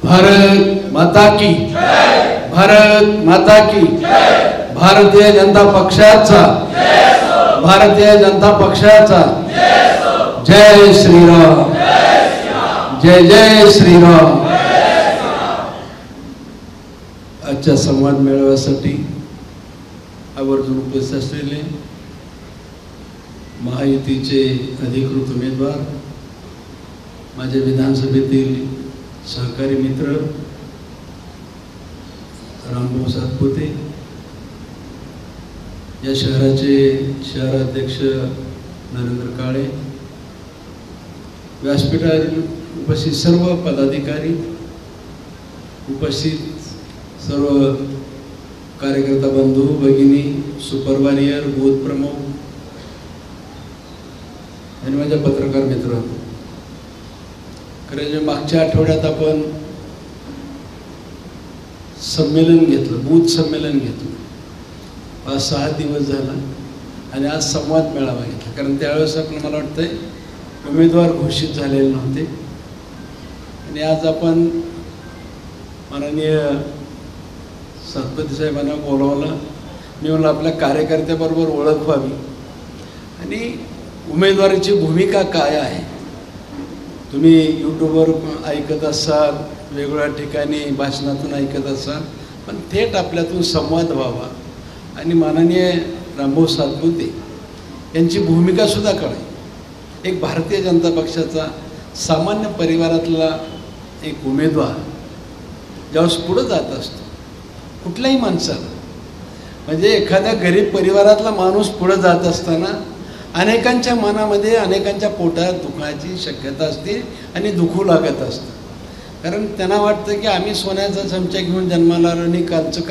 भारत माता की भारत माता की भारतीय जनता पक्षाचा भारतीय जनता पक्षाचा जय श्रीराम जय जय श्रीराम। आजच्या संवाद मेळाव्यासाठी आवर्जून उपस्थित असलेले महायुतीचे अधिकृत उमेदवार, माझे विधानसभेतील सहकारी मित्र रामभाऊ सातपुते, या शहराचे शहराध्यक्ष नरेंद्र काळे, व्यासपीठावर उपस्थित सर्व पदाधिकारी, उपस्थित सर्व कार्यकर्ता बंधू भगिनी, सुपरवारियर, बूथ प्रमुख आणि माझ्या पत्रकार मित्रांनो, खरं जे मागच्या आठवड्यात आपण संमेलन घेतलं, बूथ संमेलन घेतलं, 5-6 दिवस झाला आणि आज संवाद मेळावा घेतला। कारण त्यावेळेस आपलं मला वाटतंय उमेदवार घोषित झालेले नव्हते आणि आज आपण माननीय सातपुते साहेबांना बोलावलं। मी म्हणलं आपल्या कार्यकर्त्याबरोबर ओळख व्हावी आणि उमेदवाराची भूमिका काय आहे। तुम्ही यूट्यूबवर ऐकत असाल, वेगवेगळ्या ठिकाणी भाषणातून ऐकत असाल, पण थेट आपल्यातून संवाद व्हावा आणि माननीय रामभाऊ सातपुते यांची भूमिकासुद्धा कळावी। एक भारतीय जनता पक्षाचा सामान्य परिवारातला एक उमेदवार ज्यावेळेस पुढं जात असतो, कुठल्याही माणसाला, म्हणजे एखाद्या गरीब परिवारातला माणूस पुढं जात असताना अनेकांच्या मनामध्ये, अनेकांच्या पोटात दुखाची शक्यता असते आणि दुखू लागत असतं। कारण त्यांना वाटतं की आम्ही सोन्याचा चमचा घेऊन जन्माला आलो आणि कालचं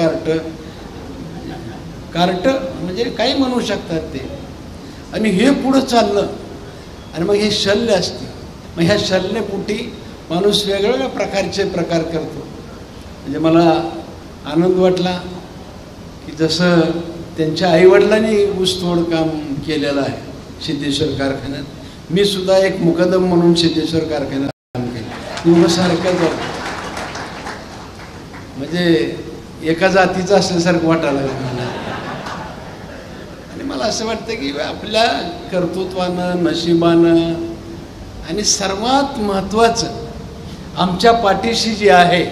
कार्ट म्हणजे काही म्हणू शकतात ते, आणि हे पुढं चाललं आणि मग हे शल्य असते। मग ह्या शल्यपोटी माणूस वेगवेगळ्या प्रकारचे प्रकार करतो। म्हणजे मला आनंद वाटला की जसं त्यांच्या आईवडिलांनी ऊसतोड काम केलेलं आहे सिद्धेश्वर कारखान्यात, मी सुद्धा एक मुकदम म्हणून सिद्धेश्वर कारखान्यात काम केलं। सारखं म्हणजे एका जातीचं असल्यासारखं वाटायला लागलं मला। आणि मला असं वाटतं की आपल्या कर्तृत्वानं, नशिबानं आणि सर्वात महत्त्वाचं आमच्या पाठीशी जे आहे,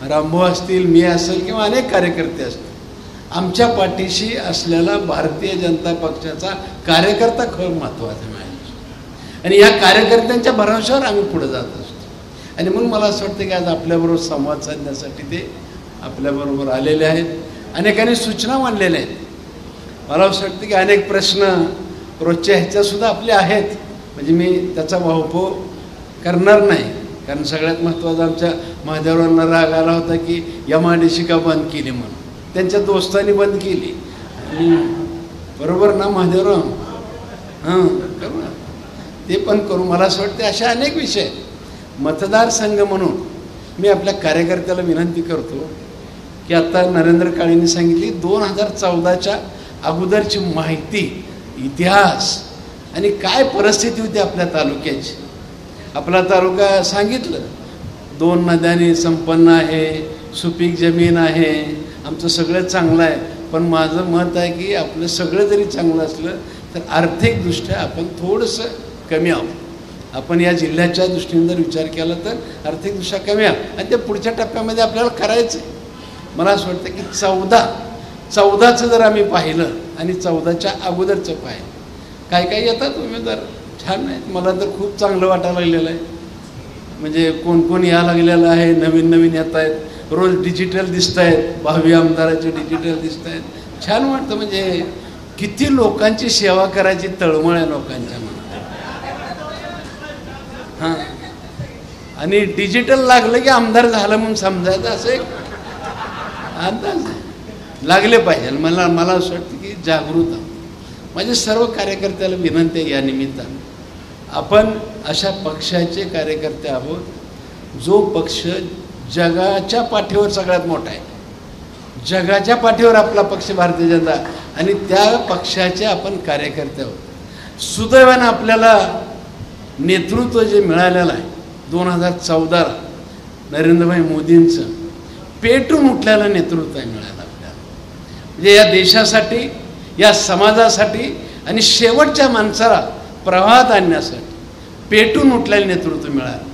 रामभाऊ असतील, मी असेल किंवा अनेक कार्यकर्ते असतील, आमच्या पाठीशी असलेला भारतीय जनता पक्षाचा कार्यकर्ता खूप महत्त्वाचा आहे आणि या कार्यकर्त्यांच्या भरवशावर आम्ही पुढे जात असतो। आणि मग मला असं वाटतं की आज आपल्याबरोबर संवाद साधण्यासाठी ते आपल्याबरोबर आलेले आहेत, अनेकांनी सूचना मांडलेल्या आहेत। मला असं वाटतं की अनेक प्रश्न रोजच्या ह्याच्यासुद्धा आपले आहेत, म्हणजे मी त्याचा वाहपो करणार नाही। कारण सगळ्यात महत्त्वाचं आमच्या महादेवरावांना राग आला होता की MIDC का बंद केली म्हणून, त्यांच्या दोस्तांनी बंद केली। आणि बरोबर ना महादेवराव? हां, करू ना, ते पण करू। मला असं वाटतं अशा अनेक विषय, मतदारसंघ म्हणून मी आपल्या कार्यकर्त्याला विनंती करतो की आता नरेंद्र काळेंनी सांगितली 2014च्या अगोदरची माहिती, इतिहास आणि काय परिस्थिती होती आपल्या तालुक्याची। आपला तालुका सांगितलं 2 नद्यांनी संपन्न आहे, सुपीक जमीन आहे, आमचं सगळं चांगलं आहे। पण माझं मत आहे की आपलं सगळं जरी चांगलं असलं तर आर्थिकदृष्ट्या आपण थोडंसं कमी आहोत। आपण या जिल्ह्याच्या दृष्टीने जर विचार केला तर आर्थिकदृष्ट्या कमी आहोत आणि ते पुढच्या टप्प्यामध्ये आपल्याला करायचं आहे। मला असं वाटतं की 14चं जर आम्ही पाहिलं आणि 14च्या अगोदरचं पाहिलं, काही येतात उमेदवार छान आहेत, मला तर खूप चांगलं वाटायला लागलेलं आहे। म्हणजे कोण यायला लागलेलं आहे, नवीन येत आहेत, रोज डिजिटल दिसत आहेत, भावी आमदाराचे डिजिटल दिसत आहेत, छान वाटतं। म्हणजे किती लोकांची सेवा करायची तळमळ आहे लोकांच्या मनात। हां, आणि डिजिटल लागलं की आमदार झालं म्हणून समजायचं, असं एक अंदाज लागले पाहिजे। मला असं वाटतं की जागृत आहोत। माझे सर्व कार्यकर्त्याला विनंती आहे या निमित्तानं, आपण अशा पक्षाचे कार्यकर्ते आहोत जो पक्ष जगाच्या पाठीवर सगळ्यात मोठा आहे। जगाच्या पाठीवर आपला पक्ष भारतीय जनता, आणि त्या पक्षाचे आपण कार्यकर्ते आहोत। सुदैवानं आपल्याला नेतृत्व जे मिळालेलं आहे 2014 नरेंद्रभाई मोदींचं पेटून उठलेलं नेतृत्व मिळालं आपल्याला. म्हणजे या देशासाठी, या समाजासाठी आणि शेवटच्या माणसाला प्रवाहात आणण्यासाठी पेटून उठलेलं नेतृत्व मिळालं.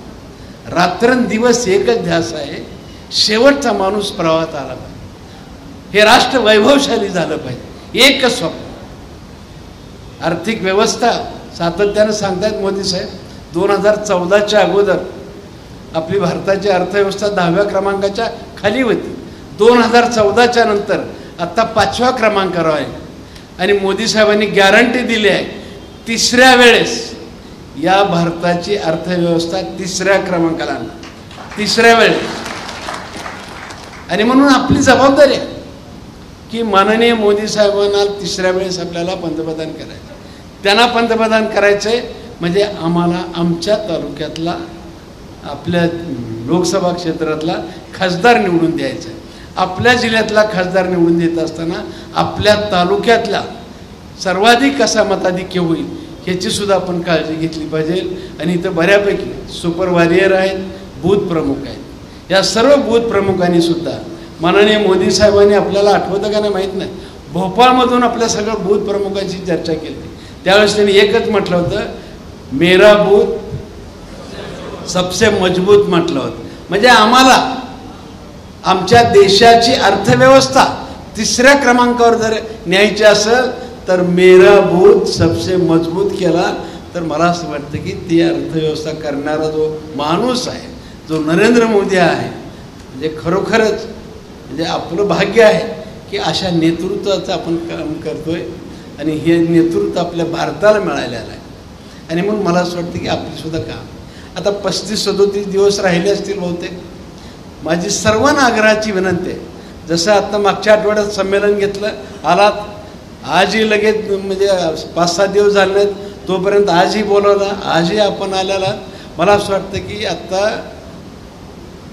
रात्रंदिवस एकच ध्यास आहे, शेवटचा माणूस प्रवाहात आला पाहिजे, हे राष्ट्र वैभवशाली झालं पाहिजे, एकच स्वप्न. आर्थिक व्यवस्था सातत्यानं सांगतायत मोदी साहेब, 2014च्या अगोदर आपली भारताची अर्थव्यवस्था 10व्या क्रमांकाच्या खाली होती. 2014च्या नंतर आत्ता 5व्या क्रमांकावर आहे. आणि मोदी साहेबांनी गॅरंटी दिली आहे, 3ऱ्या वेळेस या भारताची अर्थव्यवस्था 3ऱ्या क्रमांकाला आणणार, 3ऱ्या वेळेस. आणि म्हणून आपली जबाबदारी आहे की माननीय मोदी साहेबांना 3ऱ्या वेळेस आपल्याला पंतप्रधान करायचं. त्यांना पंतप्रधान करायचं आहे म्हणजे आम्हाला आमच्या तालुक्यातला, आपल्या लोकसभा क्षेत्रातला खासदार निवडून द्यायचा आहे. आपल्या जिल्ह्यातला खासदार निवडून देत असताना आपल्या तालुक्यातला सर्वाधिक कसा मताधिक्य होईल ह्याचीसुद्धा आपण काळजी घेतली पाहिजे. आणि इथं बऱ्यापैकी सुपर वॉरियर आहेत, बूथ प्रमुख आहेत. या सर्व बूथ प्रमुखांनीसुद्धा माननीय मोदी साहेबांनी, आपल्याला आठवतं का नाही माहीत नाही, भोपाळमधून आपल्या सगळ्या बूथ प्रमुखांची चर्चा केली. त्यावेळेस त्यांनी एकच म्हटलं होतं, मेरा बूथ सबसे मजबूत म्हटलं होतं. म्हणजे आम्हाला आमच्या देशाची अर्थव्यवस्था 3ऱ्या क्रमांकावर जर न्यायची असेल तर मेरा बूथ सबसे मजबूत केला तर मला असं वाटतं की ती अर्थव्यवस्था करणारा जो माणूस आहे, जो नरेंद्र मोदी आहे, म्हणजे खरोखरच म्हणजे आपलं भाग्य आहे की अशा नेतृत्वाचं आपण काम करतोय. आणि हे नेतृत्व आपल्या भारताला मिळालेलं आहे. आणि मग मला असं वाटतं की आपलीसुद्धा काम आता 35-37 दिवस राहिले असतील बहुतेक. माझी सर्व नागरिकांची विनंती आहे, जसं आत्ता मागच्या आठवड्यात संमेलन घेतलं, आलात, आजही लगेच म्हणजे 5-7 दिवस झाले नाहीत तोपर्यंत आजही बोलवला, आजही आपण आलेला. मला असं वाटतं की आत्ता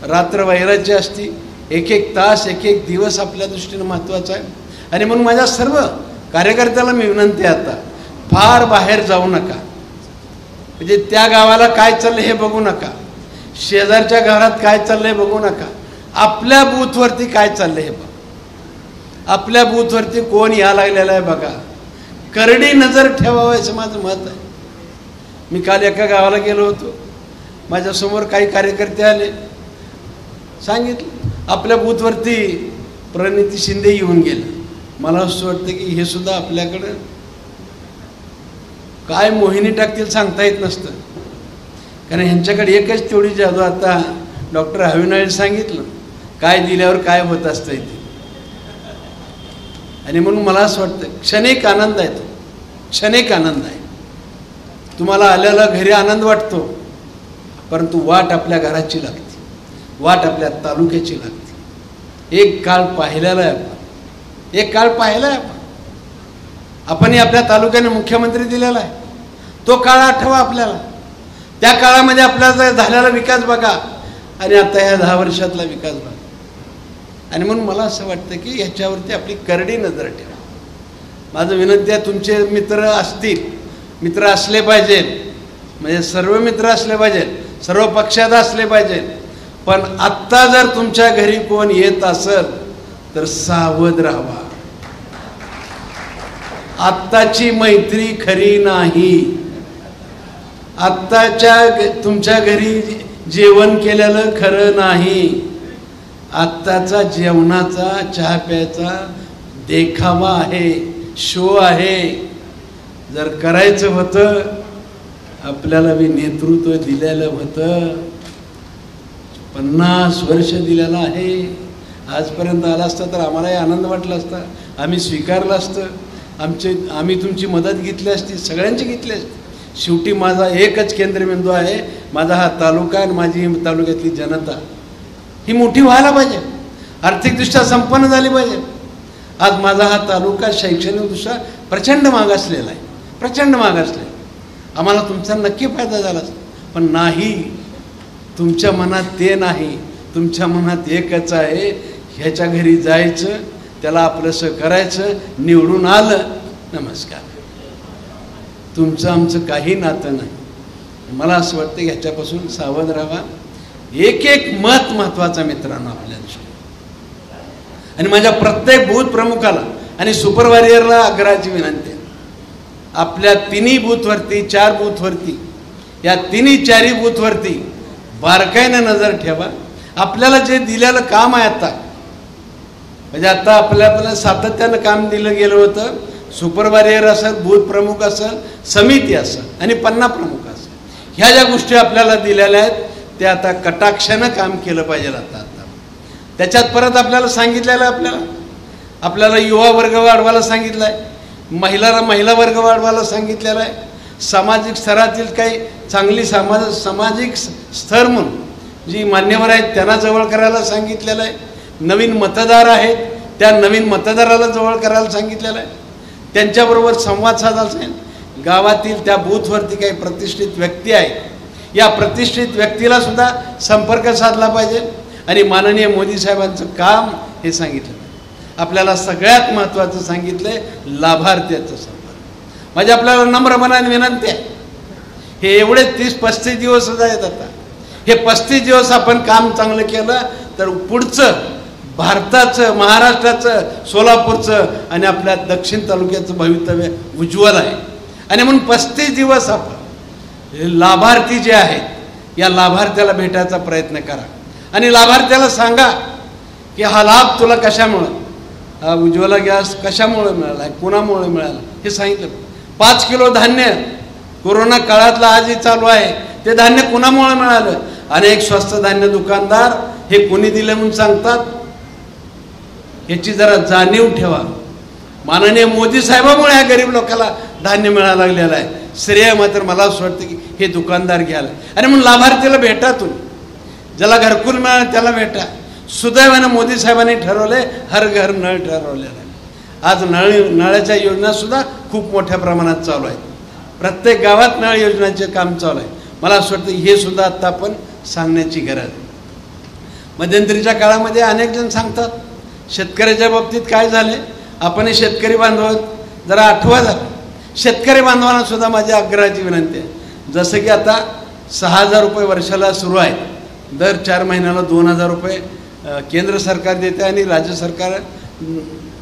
रात्र वैराची असती, एक तास, एक दिवस आपल्या दृष्टीनं महत्त्वाचा आहे. आणि म्हणून माझ्या सर्व कार्यकर्त्याला मी विनंती आहे, आता फार बाहेर जाऊ नका. म्हणजे त्या गावाला काय चाललं हे बघू नका, शेजारच्या घरात काय चाललंय बघू नका, आपल्या बूथवरती काय चाललंय हे बघा. आपल्या बूथवरती कोण या लागलेला आहे बघा, करडी नजर ठेवावं असं माझं मत आहे. मी काल एका गावाला गेलो होतो, माझ्यासमोर काही कार्यकर्ते आले, सांगितलं आपल्या बूथवरती प्रणिती शिंदे येऊन गेले. मला असं वाटतं की हे सुद्धा आपल्याकडं काय मोहिनी टाकतील सांगता येत नसतं. कारण ह्यांच्याकडे एकच तेवढी जादू, आता डॉक्टर हवीनाळे सांगितलं काय दिल्यावर काय होत असतं इथे. आणि म्हणून मला असं वाटतं क्षणिक आनंद आहे, तो क्षणिक आनंद आहे. तुम्हाला आल्याला घरी आनंद वाटतो, परंतु वाट आपल्या घराची लागते, वाट आपल्या तालुक्याची लागते. एक काळ पाहिलेला आहे आपण, एक काळ पाहिला आहे आपणही आपल्या तालुक्याने मुख्यमंत्री दिलेला आहे. तो काळ आठवा आपल्याला. त्या काळामध्ये आपल्याला झालेला विकास बघा आणि आता ह्या 10 वर्षातला विकास बघा. आणि म्हणून मला असं वाटतं की ह्याच्यावरती आपली करडी नजर ठेवा. माझं विनंती आहे, तुमचे मित्र असतील, मित्र असले पाहिजेत, म्हणजे सर्व मित्र असले पाहिजेत, सर्व पक्षात असले पाहिजेत. पण आत्ता जर तुमच्या घरी कोण येत असेल तर सावध राहावा. आत्ताची मैत्री खरी नाही. आत्ताच्या तुमच्या घरी जेवण केलेलं खरं नाही. आत्ताचा जेवणाचा, चहा प्यायचा देखावा आहे, शो आहे. जर करायचं होतं, आपल्याला मी नेतृत्व दिलेलं होतं, 50 वर्ष दिलेलं आहे. आजपर्यंत आला असता तर आम्हालाही आनंद वाटला असता, आम्ही स्वीकारलं असतं, आम्ही तुमची मदत घेतली असती, सगळ्यांची घेतली असती. शेवटी माझा एकच केंद्रबिंदू आहे, माझा हा तालुका आणि माझी तालुक्यातली जनता ही मोठी व्हायला पाहिजे, आर्थिकदृष्ट्या संपन्न झाली पाहिजे. आज माझा हा तालुका शैक्षणिकदृष्ट्या प्रचंड मागासलेला आहे, प्रचंड मागासलेला. आम्हाला तुमचा नक्की फायदा झाला असता, पण नाही. तुमच्या मनात ते नाही, तुमच्या मनात एकच आहे, ह्याच्या घरी जायचं, त्याला आपलंसं करायचं, निवडून आलं नमस्कार. तुमचं आमचं काही नातं नाही. मला असं वाटतं ह्याच्यापासून सावध राहा. एक एक मत महत्वाचा मित्रांनो आपल्या दृष्टीने. आणि माझ्या प्रत्येक बूथ प्रमुखाला आणि सुपरवायझरला आग्रहाची विनंती आहे, आपल्या तिन्ही बूथवरती 4 बूथवरती, या तिन्ही 4ही बूथवरती बारकाईने नजर ठेवा. आपल्याला जे दिलेलं काम आहे आता, म्हणजे आता आपल्याला सातत्यानं काम दिलं गेलं होतं. सुपरवायझर असेल, बूथ प्रमुख असेल, समिती असेल आणि पन्ना प्रमुख असेल, ह्या ज्या गोष्टी आपल्याला दिलेल्या आहेत त्या आता कटाक्षानं काम केलं पाहिजे. आता त्याच्यात परत आपल्याला सांगितलेलं आहे, आपल्याला युवा वर्ग वाढवायला सांगितलं आहे, महिला वर्ग वाढवायला सांगितलेला आहे, सामाजिक स्तरातील काही चांगली सामाजिक स्तर म्हणून जी मान्यवर आहेत त्यांना जवळ करायला सांगितलेलं आहे. नवीन मतदार आहेत त्या नवीन मतदाराला जवळ करायला सांगितलेलं आहे. त्यांच्याबरोबर संवाद साधायचा आहे. गावातील त्या बूथवरती काही प्रतिष्ठित व्यक्ती आहेत, या प्रतिष्ठित व्यक्तीला सुद्धा संपर्क साधला पाहिजे. आणि माननीय मोदी साहेबांचं काम हे सांगितलं. आपल्याला सगळ्यात महत्त्वाचं सांगितलं आहे लाभार्थ्याचं संपर्क. म्हणजे आपल्याला नम्रपणाने विनंती आहे, हे एवढे 30-35 दिवस सुद्धा आहेत. आता हे 35 दिवस आपण काम चांगलं केलं तर पुढचं भारताचं, महाराष्ट्राचं, सोलापूरचं आणि आपल्या दक्षिण तालुक्याचं भवितव्य उज्ज्वल आहे. आणि म्हणून 35 दिवस आपण लाभार्थी जे आहेत या लाभार्थ्याला भेटायचा प्रयत्न करा. आणि लाभार्थ्याला सांगा की हा लाभ तुला कशामुळं, हा उज्ज्वला गॅस कशामुळे मिळाला, कुणामुळे मिळाला हे सांगितलं. 5 किलो धान्य कोरोना काळातलं आजही चालू आहे, ते धान्य कुणामुळे मिळालं. अनेक स्वस्त धान्य दुकानदार हे कोणी दिले म्हणून सांगतात, याची जरा जाणीव ठेवा. माननीय मोदी साहेबांमुळे ह्या गरीब लोकांना धान्य मिळायला लागलेलं आहे. श्रेय मात्र मला असं वाटतं की हे दुकानदार घ्यायला. आणि म्हणून लाभार्थीला भेटा, तुम्ही ज्याला घरकुल मिळालं त्याला भेटा. सुदैवानं मोदी साहेबांनी ठरवले हर घर नळ ठरवलेलं आहे. आज नळाच्या योजना सुद्धा खूप मोठ्या प्रमाणात चालू आहेत. प्रत्येक गावात नळ योजनेचे काम चालू आहे. मला असं वाटतं हे सुद्धा आता आपण सांगण्याची गरज आहे. मध्यंतरीच्या काळामध्ये अनेक जण सांगतात शेतकऱ्याच्या बाबतीत काय झाले. आपण शेतकरी बांधव जरा आठवा झाला. शेतकरी बांधवांना सुद्धा माझी आग्रहाची विनंती आहे, जसं की आता 6,000 रुपये वर्षाला सुरू आहे, दर 4 महिन्याला 2,000 रुपये केंद्र सरकार देते आणि राज्य सरकार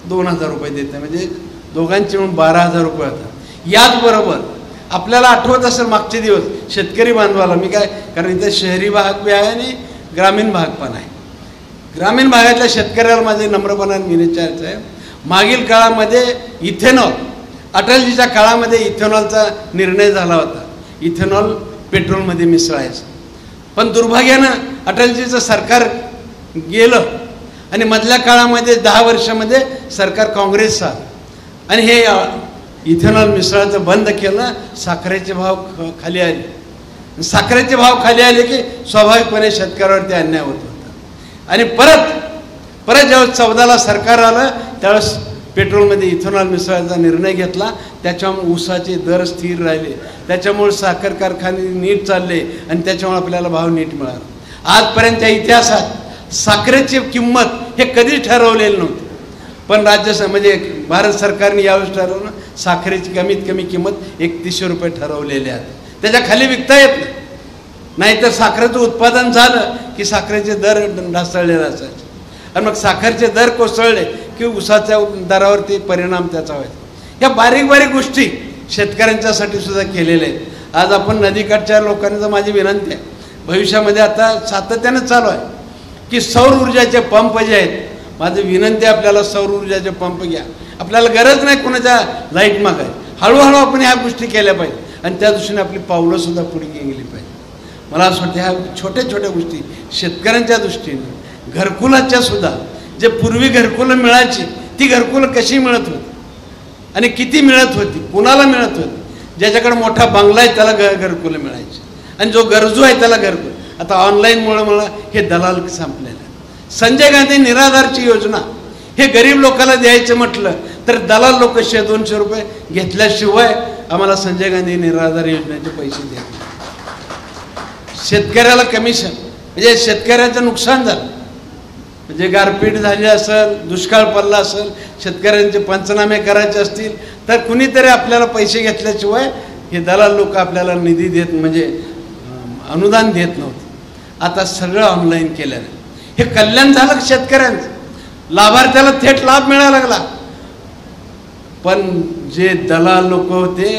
2,000 रुपये देते, म्हणजे दोघांचे मिळून 12,000 रुपये होतात. याचबरोबर आपल्याला आठवत असेल मागचे दिवस शेतकरी बांधवाला मी काय, कारण इथे शहरी भाग बी आहे आणि ग्रामीण भाग पण आहे. ग्रामीण भागातल्या शेतकऱ्याला माझे नम्रपणाने विचारायचं आहे, मागील काळामध्ये इथेनॉल, अटलजीच्या काळामध्ये इथेनॉलचा निर्णय झाला होता, इथेनॉल पेट्रोलमध्ये मिसळायचं. पण दुर्भाग्यानं अटलजीचं सरकार गेलं आणि मधल्या काळामध्ये 10 वर्षामध्ये सरकार काँग्रेसचं आलं आणि हे इथेनॉल मिसळायचं बंद केलं. साखरेचे भाव खाली आले. साखरेचे भाव खाली आले की स्वाभाविकपणे शेतकऱ्यावरती अन्याय होत होता. आणि परत जेव्हा 14ला सरकार आलं त्यावेळेस पेट्रोलमध्ये इथेनॉल मिसळायचा निर्णय घेतला. त्याच्यामुळे ऊसाचे दर स्थिर राहिले, त्याच्यामुळे साखर कारखाने नीट चालले आणि त्याच्यामुळे आपल्याला भाव नीट मिळाला. आजपर्यंतच्या इतिहासात साखरेची किंमत हे कधीच ठरवलेलं नव्हतं, पण म्हणजे भारत सरकारने यावेळेस ठरवलं साखरेची कमीत कमी किंमत 3100 रुपये ठरवलेले आहेत. त्याच्या खाली विकता येत नाही. नाहीतर साखरेचं उत्पादन झालं की साखरेचे दर ढासळलेले असायचे आणि मग साखरेचे दर कोसळले की ऊसाच्या दरावरती परिणाम त्याचा व्हायचा. या बारीक बारीक गोष्टी शेतकऱ्यांच्यासाठी सुद्धा केलेल्या आहेत. आज आपण नदीकाठच्या लोकांना माझी विनंती आहे, भविष्यामध्ये आता सातत्यानं चालू आहे की सौर ऊर्जाचे पंप जे आहेत, माझी विनंती आहे आपल्याला सौर ऊर्जाचे पंप घ्या. आपल्याला गरज नाही कोणाच्या लाईट मागाय. हळूहळू आपण ह्या गोष्टी केल्या पाहिजे आणि त्या दृष्टीने आपली पावलं सुद्धा पुढे गेली पाहिजे. मला असं वाटतं ह्या छोट्या छोट्या गोष्टी शेतकऱ्यांच्या दृष्टीने, घरकुलाच्या सुद्धा, जे पूर्वी घरकुलं मिळायची ती घरकुलं कशी मिळत होती आणि किती मिळत होती, कुणाला मिळत होती. ज्याच्याकडे मोठा बंगला आहे त्याला घरकुलं मिळायची आणि जो गरजू आहे त्याला घरकुल. आता ऑनलाईनमुळे मला हे दलाल संपलेलं आहे. संजय गांधी निराधारची योजना हे गरीब लोकांना द्यायचं म्हटलं तर दलाल लोक 100-200 रुपये घेतल्याशिवाय आम्हाला संजय गांधी निराधार योजनेचे पैसे देत नाही. शेतकऱ्याला कमिशन म्हणजे शेतकऱ्याचं नुकसान झालं, म्हणजे गारपीट झाली असेल, दुष्काळ पडला असेल, शेतकऱ्यांचे पंचनामे करायचे असतील तर कुणीतरी आपल्याला पैसे घेतल्याशिवाय हे दलाल लोक आपल्याला निधी देत म्हणजे अनुदान देत नव्हते. आता सगळं ऑनलाईन केल्याने हे कल्याण झालं शेतकऱ्यांचं, लाभार्थ्याला थेट लाभ मिळायला लागला. पण जे दलाल लोक होते,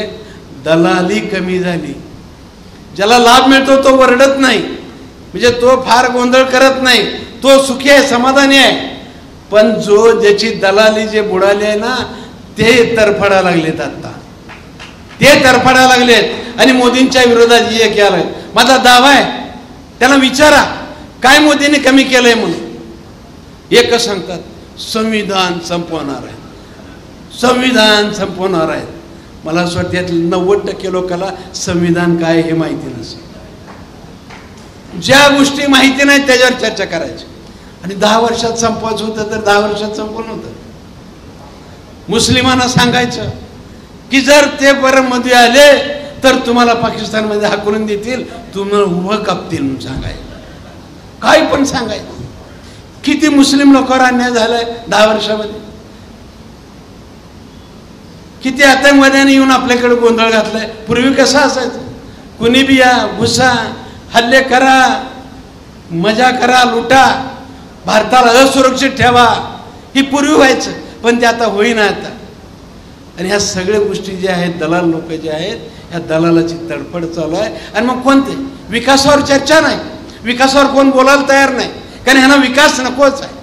दलाली कमी झाली. ज्याला लाभ मिळतो तो वरडत नाही, म्हणजे तो फार गोंधळ करत नाही, तो सुखी आहे, समाधानी आहे. पण जो ज्याची दलाली जे बुडाली आहे ना, ते तरफडा लागलेत. आता ते तरफडा लागलेत आणि मोदींच्या विरोधात एक आलाय. माझा दावा आहे, त्याला विचारा काय मोदींनी कमी केलंय म्हणून. एकच सांगतात, संविधान संपवणार आहे, संविधान संपवणार आहे. मला असं वाटतं यातलं 90% लोकांना संविधान काय हे माहिती नसेल. ज्या गोष्टी माहिती नाहीत त्याच्यावर चर्चा करायची. आणि 10 वर्षात संपवायचं होतं तर 10 वर्षात संपवलं होतं. मुस्लिमांना सांगायचं की जर ते मध्ये आले तर तुम्हाला पाकिस्तानमध्ये हाकलून देतील, तुम्हाला उभं कापतील म्हणून सांगायचं. काही पण सांगायचं. किती मुस्लिम लोकांवर अन्याय झालाय 10 वर्षामध्ये. किती आतंकवाद्यांनी येऊन आपल्याकडे गोंधळ घातलाय. पूर्वी कसं असायचं, कुणी बी या, घुसा, हल्ले करा, मजा करा, लुटा, भारताला असुरक्षित ठेवा, ही पूर्वी व्हायचं. पण ते आता होईना आता. आणि ह्या सगळ्या गोष्टी ज्या आहेत, दलाल लोक जे आहेत, ह्या दलालाची तडफड चालू आहे. आणि मग कोणते विकासावर चर्चा नाही, विकासावर कोण बोलायला तयार नाही. कारण ह्यांना विकास नकोच आहे.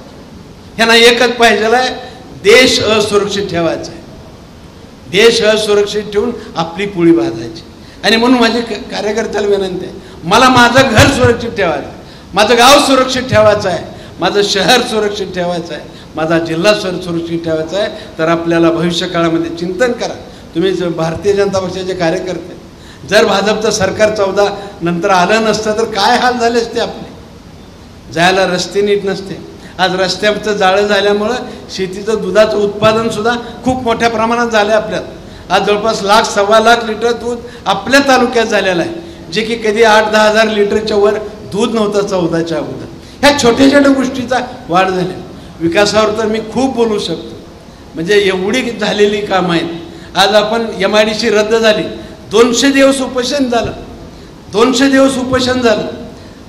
ह्यांना एकच पाहिजे आहे, देश असुरक्षित ठेवायचा आहे. देश असुरक्षित ठेवून आपली पोळी भाजायची. आणि म्हणून माझे कार्यकर्त्याला विनंती आहे, मला माझं घर सुरक्षित ठेवायचं आहे, माझं गाव सुरक्षित ठेवायचं आहे, माझं शहर सुरक्षित ठेवायचं आहे, माझा जिल्हा सुरक्षित ठेवायचा आहे. तर आपल्याला भविष्य काळामध्ये चिंतन करा. तुम्ही भारतीय जनता पक्षाचे कार्यकर्ते, जर भाजपचं सरकार 14 नंतर आलं नसतं तर काय हाल झाले असते आपले. जायला रस्ते नीट नसते. आज रस्त्याचं जाळं झाल्यामुळं शेतीचं दुधाचं उत्पादन सुद्धा खूप मोठ्या प्रमाणात झालं आपल्यात. आज जवळपास 1,00,000 सव्वा लाख लिटर दूध आपल्या तालुक्यात झालेलं आहे, जे की कधी 8-10 हजार लिटरच्या वर दूध नव्हतं 14च्या अगोदर. ह्या छोट्या छोट्या गोष्टीचा वाढ झाल्या. विकासावर तर मी खूप बोलू शकतो, म्हणजे एवढी झालेली कामं आहेत. आज आपण MIDC रद्द झाली, 200 दिवस उपोषण झालं, 200 दिवस उपोषण झालं.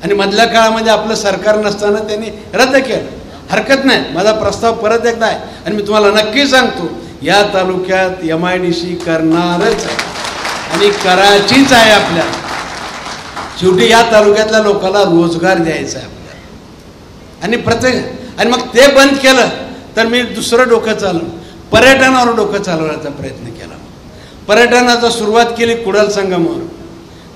आणि मधल्या काळामध्ये आपलं सरकार नसताना त्यांनी रद्द केलं. हरकत नाही, माझा प्रस्ताव परत एकदा आहे. आणि मी तुम्हाला नक्की सांगतो, या तालुक्यात MIDC करणारच आहे आणि करायचीच आहे आपल्याला. शेवटी या तालुक्यातल्या लोकांना रोजगार द्यायचा आहे आपल्याला. आणि मग ते बंद केलं तर मी दुसरं डोकं चालवलं, पर्यटनावर डोकं चालवण्याचा प्रयत्न केला. पर्यटनाचा सुरुवात केली कुडाल संगमावर.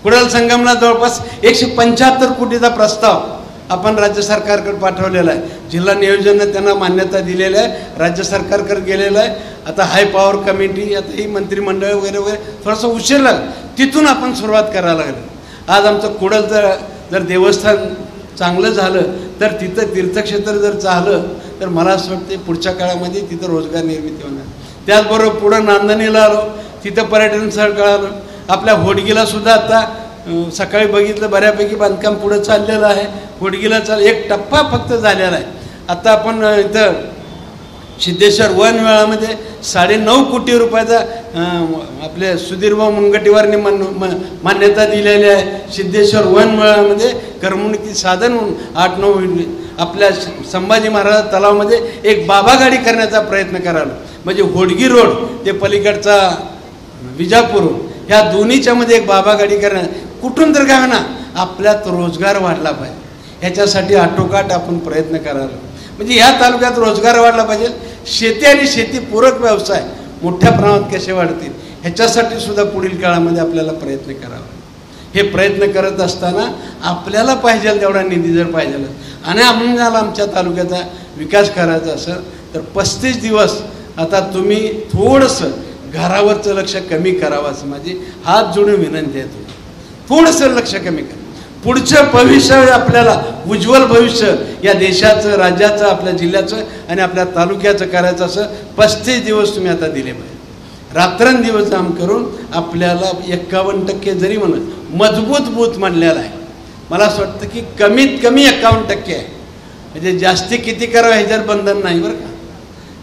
कुडाल संगमला जवळपास 175 कोटीचा प्रस्ताव आपण राज्य सरकारकडे पाठवलेला आहे. जिल्हा नियोजनाने त्यांना मान्यता दिलेली आहे, राज्य सरकारकडे गेलेलं आहे. आता हाय पॉवर कमिटी, आता ही मंत्रिमंडळ वगैरे वगैरे थोडंसं उशीर लागला, तिथून आपण सुरुवात करायला लागलो. आज आमचं कुडालचं जर देवस्थान चांगलं झालं तर तिथं तीर्थक्षेत्र जर चाललं तर मला असं वाटतं पुढच्या काळामध्ये तिथं रोजगार निर्मिती होणार. त्याचबरोबर पुढं नांदणीला आलो, तिथं पर्यटन स्थळ कळालं. आपल्या होडगीला सुद्धा आता सकाळी बघितलं बऱ्यापैकी बांधकाम पुढं चाललेलं आहे. होडगीला एक टप्पा फक्त झालेला आहे. आता आपण इथं सिद्धेश्वर वनमेळामध्ये 9.5 कोटी रुपयाचा आपले सुधीरभाऊ मुनगंटीवारांनी मान्यता दिलेली आहे. सिद्धेश्वर वनमेळामध्ये करमणुकी साधन म्हणून 8-9 आपल्या संभाजी महाराज तलावामध्ये एक बाबा गाडी करण्याचा प्रयत्न करायला. म्हणजे होडगी रोड ते पलीकडचा विजापूर, ह्या दोन्हीच्या मध्ये एक बाबा गाडी करणार. कुठून तर काय ना आपल्यात रोजगार वाढला पाहिजे, ह्याच्यासाठी आटोकाट आपण प्रयत्न करायला. म्हणजे ह्या तालुक्यात रोजगार वाढला पाहिजे. शेती आणि शेतीपूरक व्यवसाय मोठ्या प्रमाणात कसे वाढतील ह्याच्यासाठी सुद्धा पुढील काळामध्ये आपल्याला प्रयत्न करावा. हे प्रयत्न करत असताना आपल्याला पाहिजे तेवढा निधी जर पाहिजे आणि आम्हाला आमच्या तालुक्याचा विकास करायचा असेल तर 35 दिवस आता तुम्ही थोडंसं घरावरचं लक्ष कमी करावं असं माझी हात जोडून विनंती आहे. तुम्ही थोडंसं लक्ष कमी करा. पुढचं भविष्य आपल्याला उज्ज्वल भविष्य या देशाचं, राज्याचं, आपल्या जिल्ह्याचं आणि आपल्या तालुक्याचं करायचं असं 35 दिवस तुम्ही आता दिले पाहिजे. रात्रंदिवस काम करून आपल्याला 51% जरी म्हणत मजबूत बूथ म्हणलेला आहे. मला असं वाटतं की कमीत कमी 51% आहे. म्हणजे जास्ती किती करावं ह्याच्यात बंधन नाही बरं का.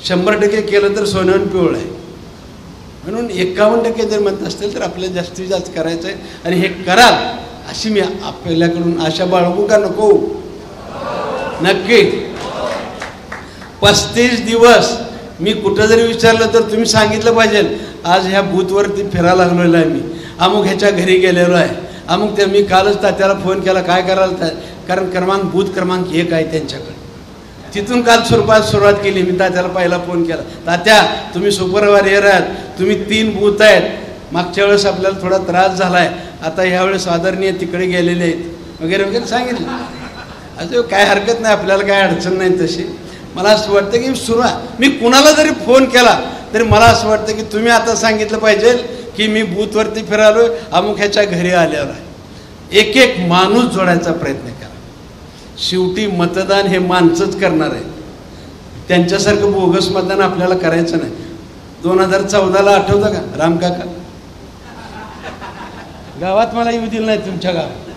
100% केलं तर सोन्याहून पिवळं आहे. म्हणून 51% जर म्हणत असतील तर आपल्याला जास्तीत जास्त करायचं आहे. आणि हे कराल अशी मी आपल्याकडून आशा बाळगू का नको? नक्की. 35 दिवस मी कुठं जरी विचारलं तर तुम्ही सांगितलं पाहिजे, आज ह्या बूथवरती फिरायला लागलेलो आहे, मी अमुक ह्याच्या घरी गेलेलो आहे, अमुक ते मी कालच तात्याला फोन केला काय करायला, कारण बूथ क्रमांक 1 आहे त्यांच्याकडे. तिथून काल सुरुवात केली. मी तात्याला पहिला फोन केला, तात्या तुम्ही सुपरवायझर आहात, तुम्ही 3 बूथ आहेत, मागच्या वेळेस आपल्याला थोडा त्रास झाला आहे, आता ह्यावेळेस आदरणीय तिकडे गेलेले आहेत वगैरे वगैरे सांगितलं. असं काय हरकत नाही, आपल्याला काय अडचण नाही तशी. मला असं वाटतं की मी कुणाला जरी फोन केला तरी मला असं वाटतं की तुम्ही आता सांगितलं पाहिजे की मी बूथवरती फिरालोय, अमुक ह्याच्या घरी आल्यावर आहे. एक माणूस जोडायचा प्रयत्न करा. शेवटी मतदान हे माणसंच करणार आहे, त्यांच्यासारखं बोगस मतदान आपल्याला करायचं नाही. 2014ला आठवतं का रामकाका गावात मला येऊ दिलं नाही, तुमच्या गावात,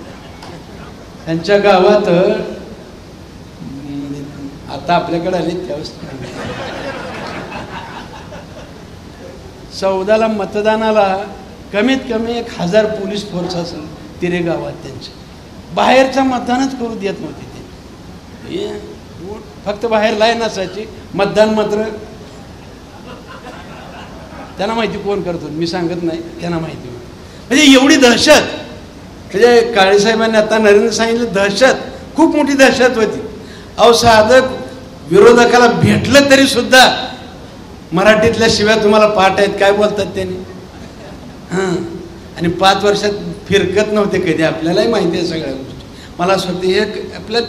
त्यांच्या गावात आता आपल्याकडे आले त्यावेळेस 14ला मतदानाला कमीत कमी 1000 पोलीस फोर्स असेल तिरे गावात. त्यांच्या बाहेरचं मतदानच करू देत नव्हते ते, फक्त बाहेर लाईन असायची, मतदान मात्र त्यांना माहिती कोण करतो, मी सांगत नाही, त्यांना माहिती. म्हणजे एवढी दहशत, म्हणजे काळेसाहेबांनी आता नरेंद्र सांगितलं, दहशत, खूप मोठी दहशत होती. अहो साधक विरोधकाला भेटलं तरी सुद्धा मराठीतल्या शिव्या तुम्हाला पाठ आहेत, काय बोलतात त्यांनी. हां, आणि 5 वर्षात फिरकत नव्हते कधी, आपल्यालाही माहिती आहे सगळ्या गोष्टी. मला असं वाटतं एक आपलं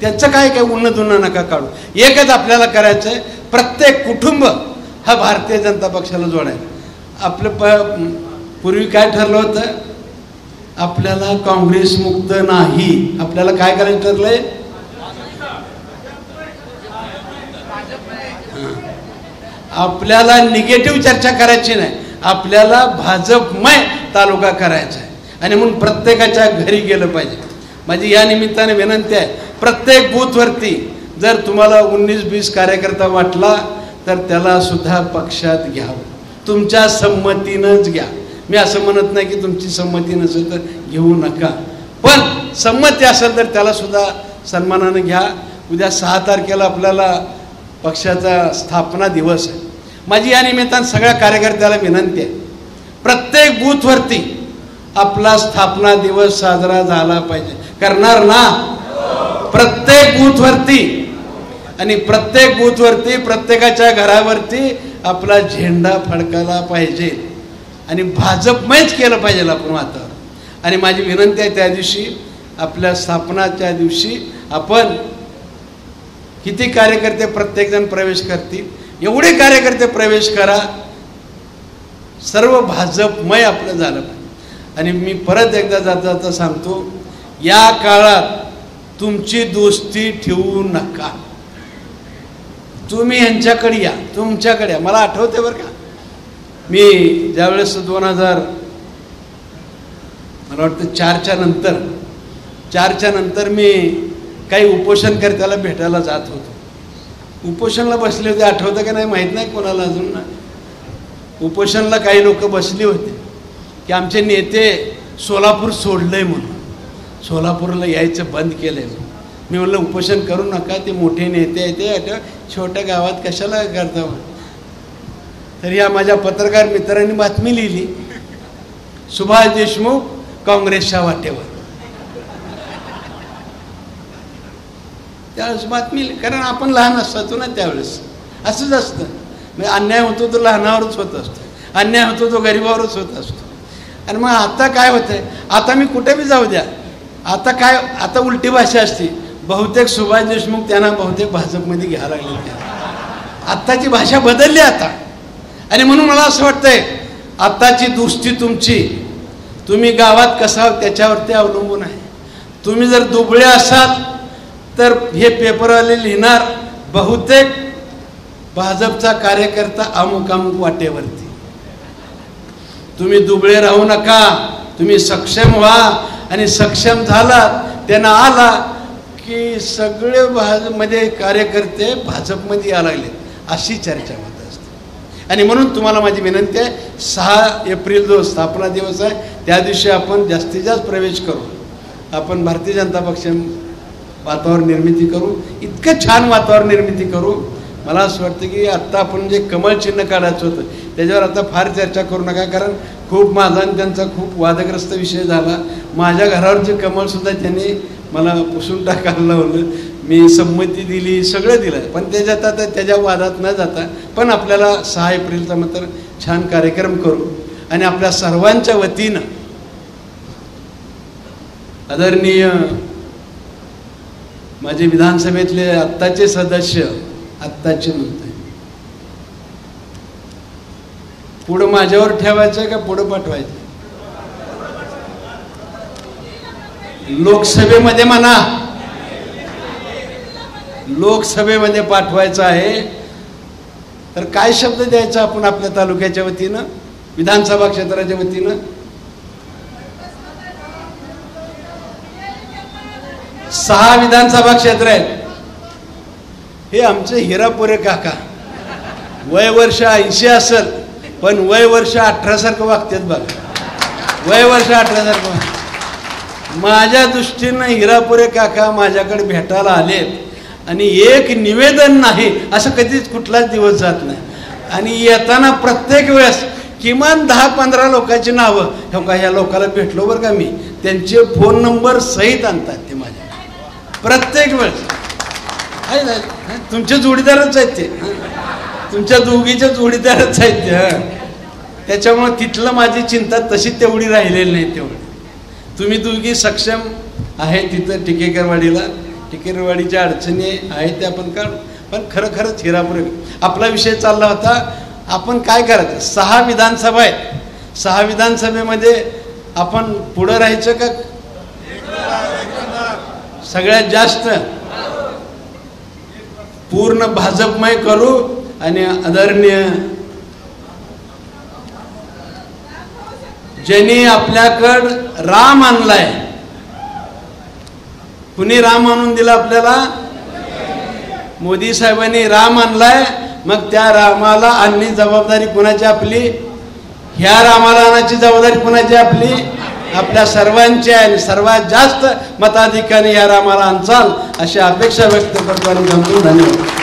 त्यांचं काय उन्नत नका काढू. एकच आपल्याला करायचं आहे, प्रत्येक कुटुंब हा भारतीय जनता पक्षाला जोडायला. आपलं पूर्वी काय ठरलं होतं, आपल्याला काँग्रेस मुक्त नाही, आपल्याला काय करायचं ठरलंय, आपल्याला निगेटिव्ह चर्चा करायची नाही, आपल्याला भाजपमय तालुका करायचा आहे. आणि म्हणून प्रत्येकाच्या घरी गेलं पाहिजे. माझी या निमित्ताने विनंती आहे, प्रत्येक बूथवरती जर तुम्हाला 19-20 कार्यकर्ता वाटला तर त्याला सुद्धा पक्षात घ्यावं, तुमच्या संमतीनंच घ्या. मी असं म्हणत नाही की तुमची संमती नसेल तर घेऊ नका, पण संमती असेल तर त्याला सुद्धा सन्मानाने घ्या. उद्या 6 तारखेला आपल्याला पक्षाचा स्थापना दिवस आहे. माझी या निमित्तानं सगळ्या कार्यकर्त्याला विनंती आहे, प्रत्येक बूथवरती आपला स्थापना दिवस साजरा झाला पाहिजे. करणार ना? प्रत्येक बूथवरती, आणि प्रत्येक बूथवरती प्रत्येकाच्या घरावरती आपला झेंडा फडकायला पाहिजे आणि भाजपमयच केलं पाहिजे आपण वातावरण. आणि माझी विनंती आहे, त्या दिवशी आपल्या स्थापनाच्या दिवशी आपण किती कार्यकर्ते प्रत्येकजण प्रवेश करतील, एवढे कार्यकर्ते प्रवेश करा, सर्व भाजपमय आपलं झालं पाहिजे. आणि मी परत एकदा जाता सांगतो, या काळात तुमची दोस्ती ठेवू नका. तुम्ही यांच्याकडे या, तुमच्याकडे या. मला आठवते बरं का, मी ज्यावेळेस 2000 मला वाटतं 4च्या नंतर मी काही उपोषणकर्त्याला भेटायला जात होतो. उपोषणला बसले होते, आठवतं का नाही माहीत नाही कोणाला अजून ना. उपोषणला काही लोक बसली होते की आमचे नेते सोलापूर सोडलंय म्हणून, सोलापूरला यायचं बंद केलंय. मी म्हणलं उपोषण करू नका, ते मोठे नेते आहेत, ते छोट्या गावात कशाला करता. तर या माझ्या पत्रकार मित्रांनी बातमी लिहिली, सुभाष देशमुख काँग्रेसच्या वाटेवर. त्यावेळेस बातमी, कारण आपण लहान असतो ना त्यावेळेस, असंच असतं. म्हणजे अन्याय होतो तो लहानावरच होत असतो, अन्याय होतो तो गरिबावरच होत असतो. आणि मग आता काय होतंय, आता मी कुठे बी जाऊ द्या, आता उलटी भाषा असते. बहुतेक सुभाष देशमुख त्यांना बहुतेक भाजपमध्ये घ्यायला लागले. आत्ताची भाषा बदलली आता. आणि म्हणून मला असं वाटतंय, आत्ताची दोस्ती तुमची, तुम्ही गावात कसा त्याच्यावरती अवलंबून आहे. तुम्ही जर दुबळे असाल तर हे पेपरवाले लिहिणार बहुतेक भाजपचा कार्यकर्ता अमुक अमुक वाटेवरती. तुम्ही दुबळे राहू नका, तुम्ही सक्षम व्हा. आणि सक्षम झालात, त्यांना आला की सगळे मध्ये कार्यकर्ते भाजपमध्ये यायला लागले, अशी चर्चा होत असते. आणि म्हणून तुम्हाला माझी विनंती आहे, 6 एप्रिल जो स्थापना दिवस आहे त्या दिवशी आपण जास्तीत जास्त प्रवेश करू. आपण भारतीय जनता पक्ष वातावरण निर्मिती करू, इतकं छान वातावरण निर्मिती करू. मला असं वाटतं की आत्ता आपण जे कमळ चिन्ह काढायचं होतं त्याच्यावर आता फार चर्चा करू नका, कारण खूप माझा आणि त्यांचा खूप वादग्रस्त विषय झाला. माझ्या घरावरचे कमळसुद्धा त्यांनी मला पुसून टाकायला लावलं. मी संमती दिली, सगळं दिलं, पण त्याच्यात आता त्याच्या वादात न जाता पण आपल्याला 6 एप्रिलचा मात्र छान कार्यक्रम करू. आणि आपल्या सर्वांच्या वतीनं आदरणीय माझे विधानसभेतले आत्ताचे सदस्य, आत्ताचे म्हणतोय, पुढं माझ्यावर ठेवायचं का पुढं पाठवायचं? लोकसभेमध्ये म्हणा, लोकसभेमध्ये पाठवायचं आहे. तर काय शब्द द्यायचा आपण आपल्या तालुक्याच्या वतीनं, विधानसभा क्षेत्राच्या वतीनं? 6 विधानसभा क्षेत्र आहेत. हे आमचे हिरापुरे काका वय वर्ष 80 असेल, पण वय वर्ष 18 सारखं वागतात बघा. वय वर्ष 18 सारखं. माझ्या दृष्टीनं हिरापुरे काका माझ्याकडे भेटायला आलेत आणि एक निवेदन नाही असं कधीच कुठलाच दिवस जात नाही. आणि येताना प्रत्येक वेळेस किमान 10-15 लोकांची नावं, हो का, ह्या लोकांना भेटलो बरं का मी, त्यांचे फोन नंबर सहित आणतात ते माझ्या प्रत्येक वेळेस. आहे तुमचे जोडीदारच आहेत ते, तुमच्या दोघीचे जोडीदारच आहेत ते. त्याच्यामुळे तिथलं माझी चिंता तशी तेवढी राहिलेली नाही. तेवढी तुम्ही दोघी सक्षम आहे तिथं टिकेकरवाडीला, टिकेकरवाडीच्या अडचणी आहेत त्या आपण काढू. पण खरंच हिरापुरे आपला विषय चालला होता, आपण काय करायचं? 6 विधानसभा आहेत. 6 विधानसभेमध्ये आपण पुढं राहायचं का सगळ्यात जास्त पूर्ण भाजपमय करू? आणि आदरणीय ज्यांनी आपल्याकडं राम आणलाय, कुणी राम आणून दिला आपल्याला? मोदी साहेबांनी राम आणलाय. मग त्या रामाला आणणी जबाबदारी कुणाची आपली? ह्या रामाला आणायची जबाबदारी कुणाची आपली? आपल्या सर्वांची आहे. आणि सर्वात जास्त मताधिकाने या रामाला आणचाल अशी अपेक्षा व्यक्त करतो आणि धन्यवाद.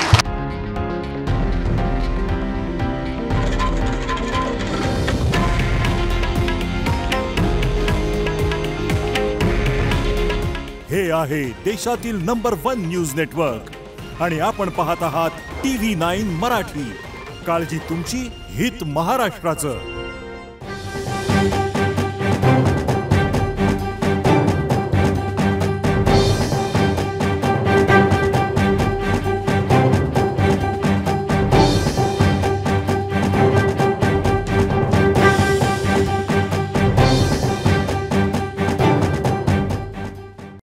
हे आहे देशातील नंबर 1 न्यूज नेटवर्क आणि आपण पाहत आहात TV9 मराठी. काळजी तुमची, हित महाराष्ट्राचं.